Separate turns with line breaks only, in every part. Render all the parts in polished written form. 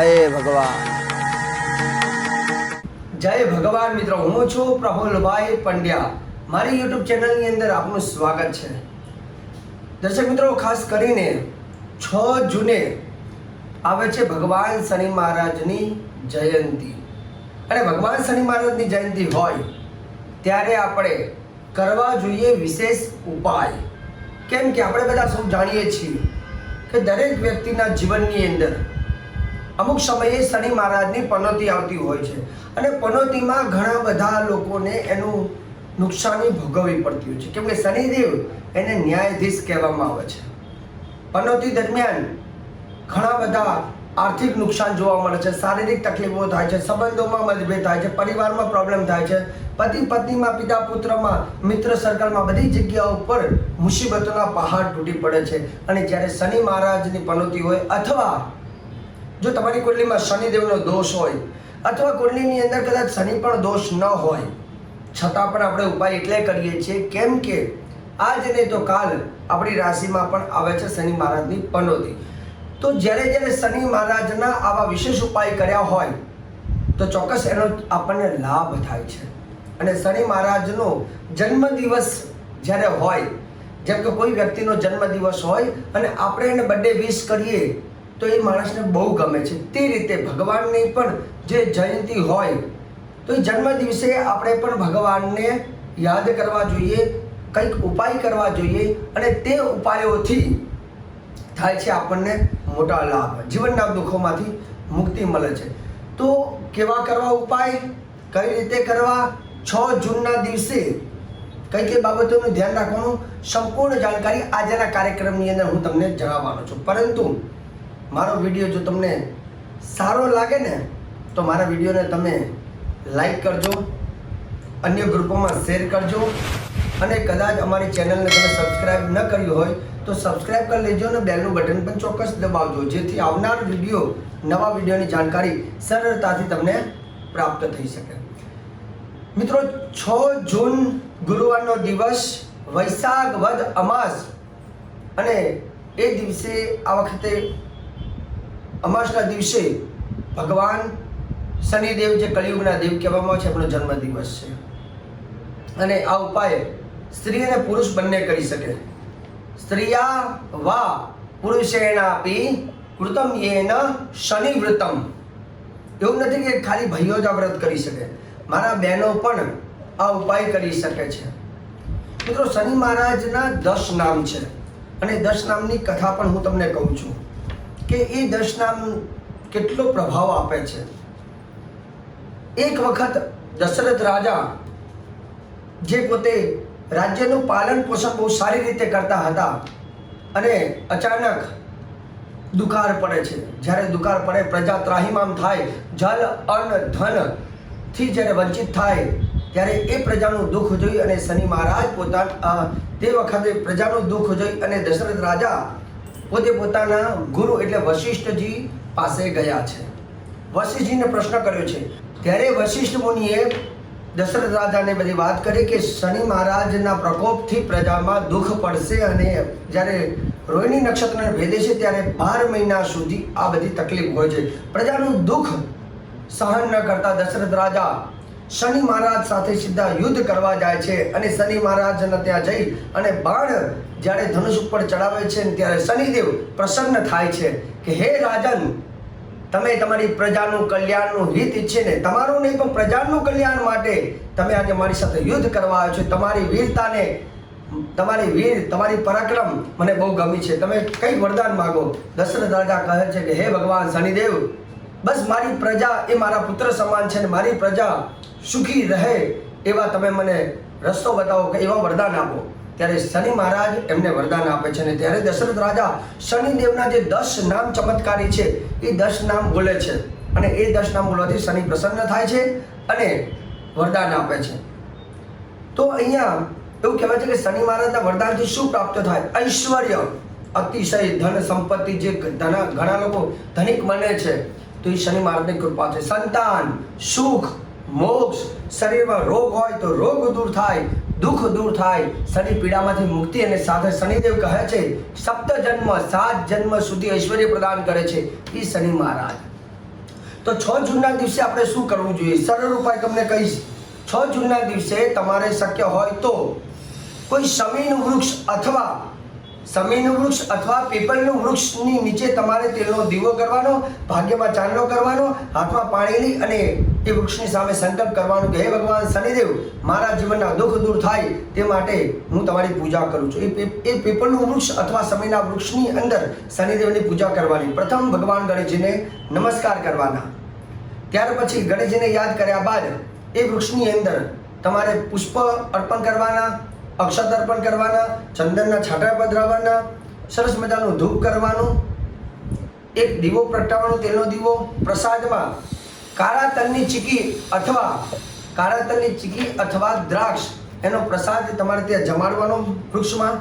જય ભગવાન.
જય ભગવાન મિત્રો, હું છું પ્રફુલ્લભાઈ પંડ્યા. મારી યુટ્યુબ ચેનલની અંદર આપનું સ્વાગત છે. દર્શક મિત્રો, ખાસ કરીને 6 જૂને આવે છે ભગવાન શનિ મહારાજની જયંતિ. અને ભગવાન શનિ મહારાજની જયંતિ હોય ત્યારે આપણે કરવા જોઈએ વિશેષ ઉપાય. કેમ કે આપણે બધા સૌ જાણીએ છીએ કે દરેક વ્યક્તિના જીવનની અંદર અમુક સમયે શનિ મહારાજની પનોતી આવતી હોય છે અને પનોતીમાં ઘણા બધા લોકોને એનું નુકસાની ભોગવવી પડતી હોય છે. કેમ કે શનિદેવ એને ન્યાયાધીશ કહેવામાં આવે છે. પનોતી દરમિયાન ઘણા બધા આર્થિક નુકસાન જોવા મળે છે, શારીરિક તકલીફો થાય છે, સંબંધોમાં મતભેદ થાય છે, પરિવારમાં પ્રોબ્લેમ થાય છે, પતિ પત્નીમાં, પિતા પુત્રમાં, મિત્ર સર્કલમાં, બધી જગ્યાઓ પર મુસીબતોના પહાડ તૂટી પડે છે. અને જ્યારે શનિ મહારાજની પનોતી હોય અથવા જો તમારી કુંડલીમાં શનિદેવનો દોષ હોય અથવા કુંડલીની અંદર કદાચ શનિ પણ દોષ ન હોય છતાં પણ આપણે ઉપાય એટલે કરીએ છીએ કેમ કે આજ નહીં તો કાલ આપણી રાશિમાં પણ આવે છે શનિ મહારાજની પનોતી. તો જ્યારે શનિ મહારાજના આવા વિશેષ ઉપાય કર્યા હોય તો ચોક્કસ એનો આપણને લાભ થાય છે. અને શનિ મહારાજનો જન્મદિવસ જ્યારે હોય, જેમ કે કોઈ વ્યક્તિનો જન્મદિવસ હોય અને આપણે એને બર્થડે વિશ કરીએ તો એ માણસને બહુ ગમે છે. તે રીતે ભગવાનની પણ જે જયંતિ હોય તો એ જન્મ દિવસે આપણે પણ ભગવાનને યાદ કરવા જોઈએ, કંઈક ઉપાય કરવા જોઈએ અને તે ઉપાયોથી થાય છે આપણને મોટા લાભ, જીવનના દુઃખોમાંથી મુક્તિ મળે છે. તો કેવા કરવા ઉપાય, કઈ રીતે કરવા, 6 જૂનના દિવસે કઈ કઈ બાબતોનું ધ્યાન રાખવાનું, સંપૂર્ણ જાણકારી આજના કાર્યક્રમની અંદર હું તમને જણાવવાનો છું. પરંતુ મારો વિડીયો જો તમને સારો લાગે ને તો મારા વિડીયોને તમે લાઈક કરજો, અન્ય ગ્રુપોમાં શેર કરજો અને કદાચ અમારી ચેનલને તમે સબસ્ક્રાઈબ ન કર્યું હોય તો સબસ્ક્રાઈબ કરી લેજો અને બેલનું બટન પણ ચોક્કસ દબાવજો, જેથી આવનાર વિડીયો, નવા વિડીયોની જાણકારી સરળતાથી તમને પ્રાપ્ત થઈ શકે. મિત્રો, 6 જૂન ગુરુવારનો દિવસ, વૈશાખ વદ અમાસ, અને એ દિવસે આ વખતે અમાસના દિવસે ભગવાન શનિદેવ, જે કલિયુગના દેવ કહેવામાં આવે છે, એમનો જન્મદિવસ છે. અને આ ઉપાય સ્ત્રી અને પુરુષ બંને કરી શકે. સ્ત્રિયા વા પુરુષેણાપી કૃતમ યેન શનિ વ્રતમ. એવું નથી કે ખાલી ભાઈઓ જ આ વ્રત કરી શકે, મારા બહેનો પણ આ ઉપાય કરી શકે છે. મિત્રો, શનિ મહારાજના 10 નામ છે અને 10 નામની કથા પણ હું તમને કહું છું કે એ 10 નામ કેટલો પ્રભાવ આપે છે. એક વખત દશરથ રાજા, જે પોતે રાજ્યનું પાલન પોષણ બહુ સારી રીતે કરતા હતા અને અચાનક દુકાળ પડે છે. જ્યારે દુકાળ પડે, પ્રજા ત્રાહિમામ થાય, જલ અન્ન ધનથી જ્યારે વંચિત થાય ત્યારે એ પ્રજાનું દુઃખ જોઈ અને શનિ મહારાજ તે વખતે પ્રજાનું દુઃખ જોઈ અને દશરથ રાજા પોતે પોતાના ગુરુ એટલે વશિષ્ઠજી પાસે ગયા છે. વશિષ્ઠજીને પ્રશ્ન કર્યો છે. ત્યારે વશિષ્ઠ મુનિએ દશરથ રાજાને બધી વાત કરી કે શનિ મહારાજના પ્રકોપથી પ્રજામાં દુઃખ પડશે અને જ્યારે રોહિણી નક્ષત્રને ભેદે છે ત્યારે 12 મહિના સુધી આ બધી તકલીફ હોય છે. પ્રજાનું દુઃખ સહન ન કરતા દશરથ રાજા શનિ મહારાજ સાથે સીધા યુદ્ધ કરવા જાય છે અને શનિ મહારાજને ત્યાં જઈ અને બાણ જ્યારે ધનુષ ઉપર ચડાવે છે ત્યારે શનિદેવ પ્રસન્ન થાય છે કે હે રાજન, તમે તમારી પ્રજાનું કલ્યાણનું હિત ઈચ્છીને, તમારું નહીં પણ પ્રજાનું કલ્યાણ માટે તમે આજે મારી સાથે યુદ્ધ કરવા આવ્યો છો. તમારી વીરતાને, તમારી પરાક્રમ મને બહુ ગમી છે. તમે કઈ વરદાન માગો? દશરથ રાજા કહે છે કે હે ભગવાન શનિદેવ, બસ મારી પ્રજા એ મારા પુત્ર સમાન છે અને મારી પ્રજા સુખી રહે એવા તમે મને રસ્તો બતાવો, કે એવા વરદાન આપો. ત્યારે શનિ મહારાજ એમને વરદાન આપે છે અને ત્યારે દશરથ રાજા શનિદેવના જે 10 નામ ચમત્કારી છે એ 10 નામ બોલે છે અને એ 10 નામ બોલવાથી શનિ પ્રસન્ન થાય છે અને વરદાન આપે છે. તો અહીંયા એવું કહેવાય છે કે શનિ મહારાજના વરદાનથી શું પ્રાપ્ત થાય? ઐશ્વર્ય, અતિશય ધન સંપત્તિ, જે ઘણા લોકો ધનિક બને છે તો એ શનિ મહારાજની કૃપા છે. સંતાન, સુખ, મોક્ષ, શરીરમાં રોગ હોય તો રોગ દૂર થાય, દુઃખ દૂર થાય, શનિ પીડામાંથી મુક્તિ. અને સાથે શનિદેવ કહે છે 7 જન્મ સુધી ઐશ્વર્ય પ્રદાન કરે છે એ શનિ મહારાજ. તો 6 જૂનના દિવસે આપણે શું કરવું જોઈએ? સરળ ઉપાય તમને કહીશ. 6 જૂનના દિવસે તમારે શક્ય હોય તો કોઈ શમીનું વૃક્ષ અથવા પીપળનું વૃક્ષની નીચે તમારે તેલનો દીવો કરવાનો, ભાગ્યમાં ચાંદલો કરવાનો, હાથમાં પાણી લઈ અને એ વૃક્ષની સામે સંકલ્પ કરવાનો કે હે ભગવાન શનિદેવ, મારા જીવનના દુઃખ દૂર થાય તે માટે હું તમારી પૂજા કરું છું. એ પીપળનું વૃક્ષ અથવા શમીના વૃક્ષની અંદર શનિદેવની પૂજા કરવાની. પ્રથમ ભગવાન ગણેશજીને નમસ્કાર કરવાના. ત્યાર પછી ગણેશજીને યાદ કર્યા બાદ એ વૃક્ષની અંદર તમારે પુષ્પ અર્પણ કરવાના, અક્ષત અર્પણ કરવાના, ચંદનના છાંટા પધરાવવાના, સરસ મજાનું ધૂપ કરવાનું, એક દીવો પ્રગટાવવાનો, તેલનો દીવો. પ્રસાદમાં કાળા તલની ચીકી અથવા દ્રાક્ષ એનો પ્રસાદ તમારે ત્યાં જમાડવાનો વૃક્ષમાં.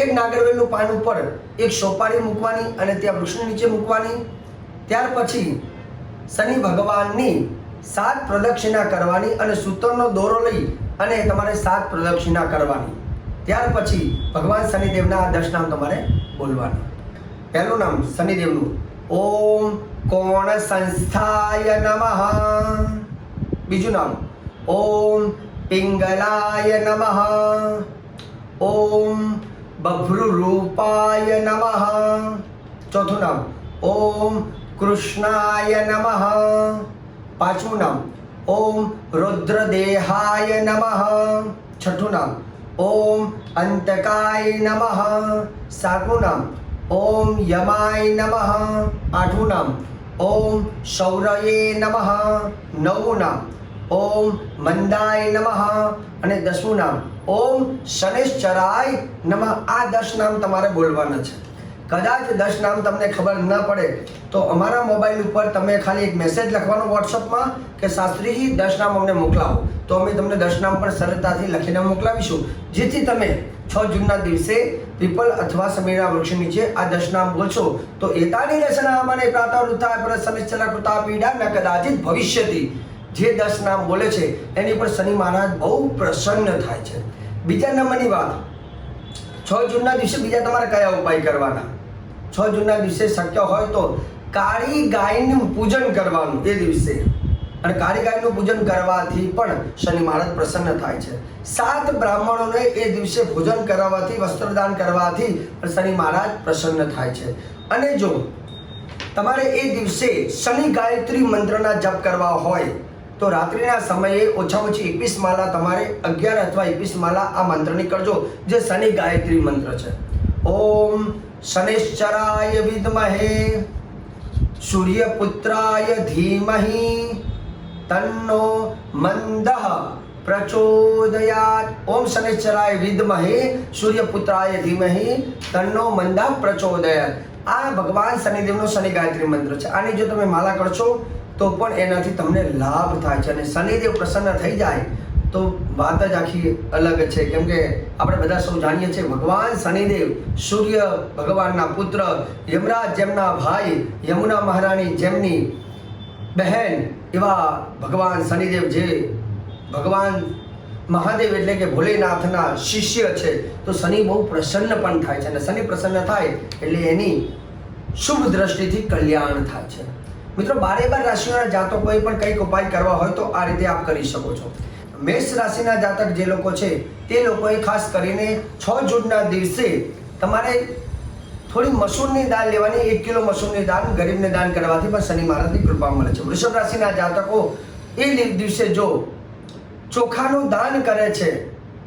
એક નાગરવેલનું પાન ઉપર એક સોપારી મૂકવાની અને ત્યાં વૃક્ષની નીચે મૂકવાની. ત્યાર પછી શનિ ભગવાનની 7 પ્રદક્ષિણા કરવાની અને સૂતરનો દોરો લઈ અને તમારે 7 પ્રદક્ષિણા કરવાની. ત્યાર પછી ભગવાન શનિદેવના 10 નામ તમારે બોલવાના. પહેલું નામ શનિદેવનું, ઓમ કોણ સંસ્થાય નમઃ. બીજું નામ, ઓમ પિંગલાય નમઃ. ઓમ બભ્રુરૂપાય નમઃ. ચોથું નામ, ઓમ કૃષ્ણાય નમઃ. પાંચમું નામ, ઓમ રુદ્રદેહાય નમઃ. છઠ્ઠું નામ, ઓમ અંતકાય નમઃ. સાતમું નામ, ઓમ યમાય નમઃ. આઠમું નામ, ઓમ શૌરયે નમઃ. નવમું નામ, ઓમ મંદાય નમઃ. અને 10મું નામ, ઓમ શનૈશ્ચરાય નમઃ. આ 10 નામ તમારે બોલવાના છે. કદાચ 10 નામ તમને ખબર ન પડે તો અમારા મોબાઈલ ઉપર તમે ખાલી એક મેસેજ લખવાનો વોટ્સઅપમાં કે શાસ્ત્રીજી 10 નામ અમને મોકલાવો, તો અમે તમને 10 નામ પણ સરળતાથી લખીને મોકલાવીશું, જેથી તમે 6 જૂનના દિવસે પીપલ અથવા શમીના વૃક્ષ નીચે આ 10 નામ બોલશો તો એતાની રચનામને પ્રાતઃવૃત્તાય પર શનિશ્ચરા કૃતા પીડા ન કદાચિત ભવિષ્યતિ. જે 10 નામ બોલે છે એની પર શનિ મહારાજ બહુ પ્રસન્ન થાય છે. બીજા નંબરની વાત, 6 જૂનના દિવસે બીજા તમારે કયા ઉપાય કરવાના? 6 જૂનના દિવસે શક્ય હોય તો કાળી ગાયનું પૂજન કરવાનું એ દિવસે. અને કાળી ગાયનું પૂજન કરવાથી પણ શનિ મહારાજ પ્રસન્ન થાય છે. 7 બ્રાહ્મણોને એ દિવસે ભોજન કરાવવાથી, વસ્ત્રદાન કરવાથી શનિ મહારાજ પ્રસન્ન થાય છે. અને જો તમારે એ દિવસે શનિ ગાયત્રી મંત્રના જપ કરવા હોય તો રાત્રિના સમયે ઓછામાં ઓછી 21 માળા તમારે 11 અથવા 21 માળા આ મંત્રની કરજો, જે શનિ ગાયત્રી મંત્ર છે. ઓમ શનૈશ્ચરાય વિદ્મહે સૂર્યપુત્રાય ધીમહિ તન્નો મંદઃ પ્રચોદયાત. ઓમ શનૈશ્ચરાય વિદ્મહે સૂર્યપુત્રાય ધીમહિ તન્નો મંદઃ પ્રચોદયાત. આ ભગવાન શનિદેવનો શનિ ગાયત્રી મંત્ર છે. આની જો તમે માળા કરશો તો પણ એનાથી તમને લાભ થાય છે. અને શનિદેવ પ્રસન્ન થઈ જાય તો વાત જ આખી અલગ છે. કેમ કે આપણે બધા સૌ જાણીએ છીએ ભગવાન શનિદેવ સૂર્ય ભગવાનના પુત્ર, યમરાજ જેમના ભાઈ, યમુના મહારાણી જેમની બહેન, એવા ભગવાન શનિદેવ જે ભગવાન મહાદેવ એટલે કે ભોલેનાથના શિષ્ય છે. તો શનિ બહુ પ્રસન્ન પણ થાય છે. અને શનિ પ્રસન્ન થાય એટલે એની શુભ દ્રષ્ટિથી કલ્યાણ થાય છે. મિત્રો, 12 રાશિઓના જાતકોએ પણ કંઈક ઉપાય કરવા હોય તો આ રીતે આપ કરી શકો છો. મેષ રાશિના જાતક જે લોકો છે તે લોકોએ ખાસ કરીને 6 જૂનના દિવસે તમારે થોડી મસૂરની દાળ લેવાની. 1 કિલો મસૂરની દાળ ગરીબને દાન કરવાથી પણ શનિ મહારાજની કૃપા મળે છે. વૃષભ રાશિના જાતકો એ દિવસે જો ચોખાનું દાન કરે છે,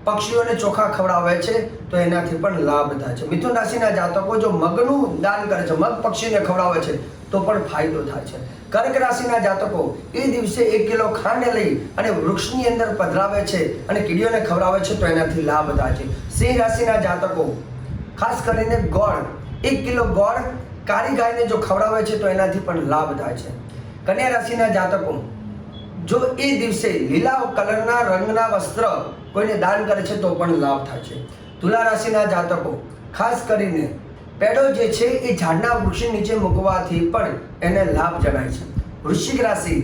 પક્ષીઓને ચોખા ખવડાવે છે તો એનાથી પણ લાભ થાય છે. મિથુન રાશિના જાતકો જો મગનું દાન કરે છે, મગ પક્ષીને ખવડાવે છે તો પણ ફાયદો થાય છે. કર્ક રાશિના જાતકો એ દિવસે 1 કિલો ખાંડ લઈ અને વૃક્ષની અંદર પધરાવે છે અને કીડીઓને ખવડાવે છે તો એનાથી લાભ થાય છે. સિંહ રાશિના જાતકો ખાસ કરીને ગોળ, 1 કિલો ગોળ કાળી ગાયને જો ખવડાવે છે તો એનાથી પણ લાભ થાય છે. કન્યા રાશિના જાતકો જો એ દિવસે લીલા કલરના રંગના વસ્ત્ર કોઈને દાન કરે છે તો પણ લાભ થાય છે. તુલા રાશિના જાતકો ખાસ કરીને પેડો જે છે એ ઝાડના વૃક્ષ નીચે મૂકવાથી પણ એને લાભ જણાય છે. વૃશ્ચિક રાશિ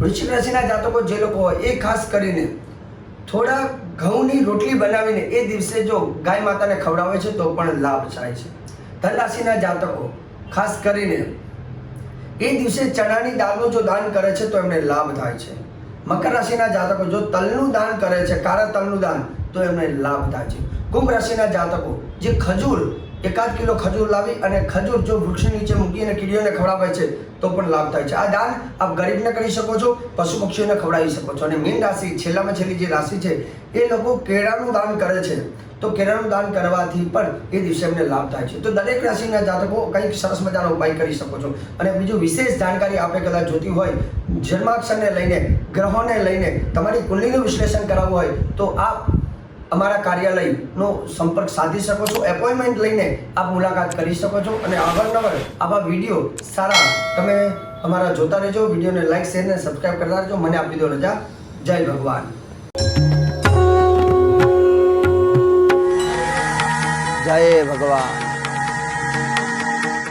વૃશ્ચિક રાશિના જાતકો જે લોકો હોય એ ખાસ કરીને થોડા ઘઉંની રોટલી બનાવીને એ દિવસે જો ગાય માતાને ખવડાવે છે તો પણ લાભ થાય છે. ધન રાશિના જાતકો ખાસ કરીને એ દિવસે ચણાની દાળનું જો દાન કરે છે તો એમને લાભ થાય છે. મકર રાશિના જાતકો જો તલનું દાન કરે છે, કાળા તલનું દાન, તો એમને લાભ થાય છે. કુંભ રાશિના જાતકો જે ખજૂર 1 કિલો ખજૂર લાવી અને ખજૂર જો વૃક્ષ નીચે મૂકીને કીડીઓને ખવડાવે છે તો પણ લાભ થાય છે. આ દાન આપ ગરીબને કરી શકો છો, પશુ પક્ષીઓને ખવડાવી શકો છો. અને મીન રાશિ છેલ્લામાં છેલ્લી જે રાશિ છે એ લોકો કેળાનું દાન કરે છે, તો કેળાનું દાન કરવાથી પણ એ દિવસે એમને લાભ થાય છે. તો દરેક રાશિના જાતકો કંઈક સરસ મજાનો ઉપાય કરી શકો છો. અને બીજું વિશેષ જાણકારી આપણે કદાચ જોતી હોય, જન્માક્ષરને લઈને, ગ્રહોને લઈને તમારી કુંડલીનું વિશ્લેષણ કરાવવું હોય તો આપ અમારા કાર્યાલયનો સંપર્ક સાધી શકો છો. એપોઇન્ટમેન્ટ લઈને આપ મુલાકાત કરી શકો છો. અને અવારનવાર આવા વિડીયો સારા તમે અમારા જોતા રહેજો. વિડીયોને લાઈક, શેર અને સબસ્ક્રાઈબ કરતા રહેજો. મને આપી દો રજા. જય ભગવાન.
જય ભગવાન.